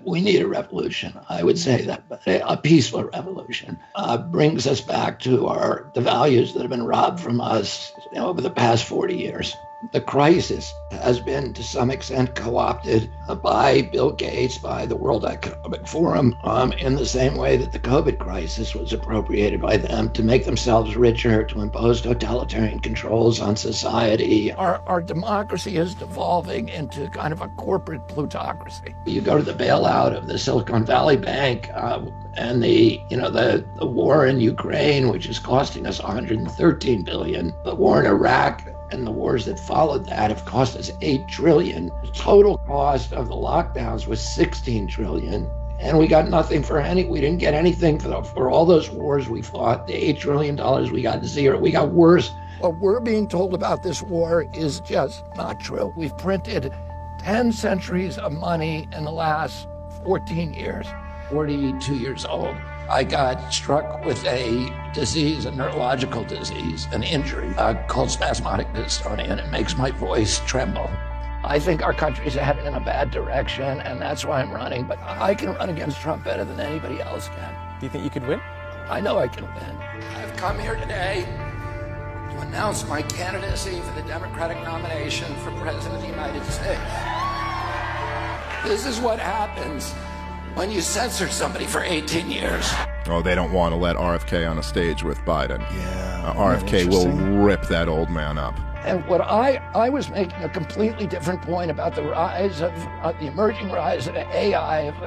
we need a revolution. I would say that a peaceful revolution brings us back to the values that have been robbed from us over the past 40 years. The crisis has been, to some extent, co-opted by Bill Gates, by the World Economic Forum, in the same way that the COVID crisis was appropriated by them to make themselves richer, to impose totalitarian controls on society. Our democracy is devolving into kind of a corporate plutocracy. You go to the bailout of the Silicon Valley Bank, and the war in Ukraine, which is costing us $113 billion, the war in Iraq and the wars that followed that have cost us $8 trillion. The total cost of the lockdowns was $16 trillion. And we got nothing we didn't get anything for all those wars we fought. The $8 trillion, we got zero. We got worse. What we're being told about this war is just not true. We've printed 10 centuries of money in the last 14 years. 42 years old. I got struck with a disease, a neurological disease, an injury called spasmodic dystonia, and it makes my voice tremble. I think our country's headed in a bad direction, and that's why I'm running, but I can run against Trump better than anybody else can. Do you think you could win? I know I can win. I've come here today to announce my candidacy for the Democratic nomination for President of the United States. This is what happens when you censor somebody for 18 years. Oh, they don't want to let RFK on a stage with Biden. Yeah. RFK will rip that old man up. And what I was making a completely different point about the rise of the emerging rise of AI, of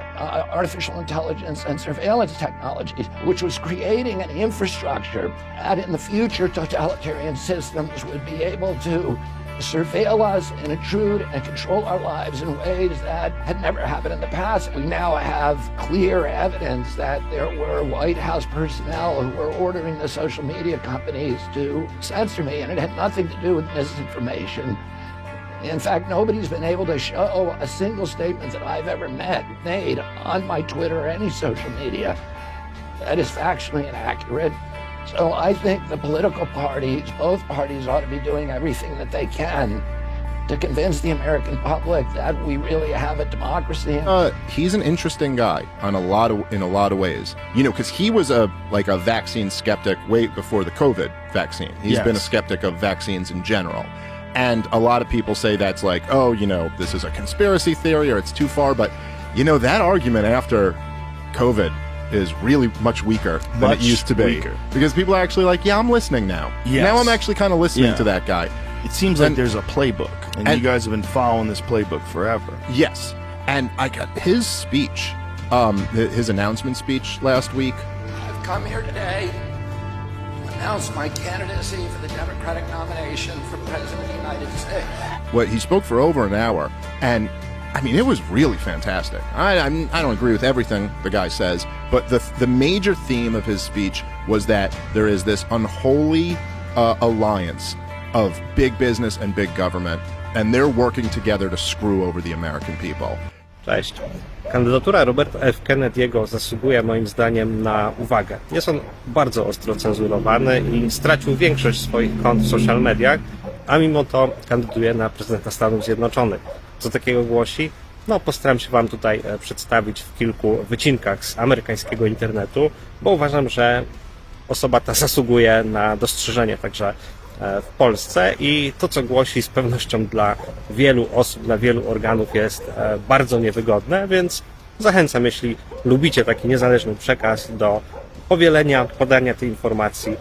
artificial intelligence and surveillance technologies, which was creating an infrastructure that in the future totalitarian systems would be able to surveil us and intrude and control our lives in ways that had never happened in the past. We now have clear evidence that there were White House personnel who were ordering the social media companies to censor me, and it had nothing to do with misinformation. In fact, nobody's been able to show a single statement that I've ever made on my Twitter or any social media that is factually inaccurate. So I think the political parties, both parties, ought to be doing everything that they can to convince the American public that we really have a democracy. He's an interesting guy in a lot of ways. Because he was a vaccine skeptic way before the COVID vaccine. He's been a skeptic of vaccines in general. And a lot of people say that's this is a conspiracy theory or it's too far. But, that argument after COVID is really much weaker than it used to be. Because people are actually like, yeah, I'm listening now. Yes. Now I'm actually kind of listening to that guy. It seems like there's a playbook, and you guys have been following this playbook forever. Yes. And I got his speech, his announcement speech last week. I've come here today to announce my candidacy for the Democratic nomination for President of the United States. He spoke for over an hour, and it was really fantastic. I don't agree with everything the guy says, but the major theme of his speech was that there is this unholy alliance of big business and big government, and they're working together to screw over the American people. Cześć. Kandydatura Roberta F. Kennedy'ego zasługuje moim zdaniem na uwagę. Jest on bardzo ostro cenzurowany i stracił większość swoich kont w social mediach, a mimo to kandyduje na prezydenta Stanów Zjednoczonych. Co takiego głosi? Postaram się wam tutaj przedstawić w kilku wycinkach z amerykańskiego internetu, bo uważam, że osoba ta zasługuje na dostrzeżenie także w Polsce i to, co głosi, z pewnością dla wielu osób, dla wielu organów jest bardzo niewygodne, więc zachęcam, jeśli lubicie taki niezależny przekaz, do powielenia, podania tej informacji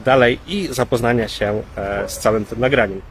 dalej i zapoznania się z całym tym nagraniem.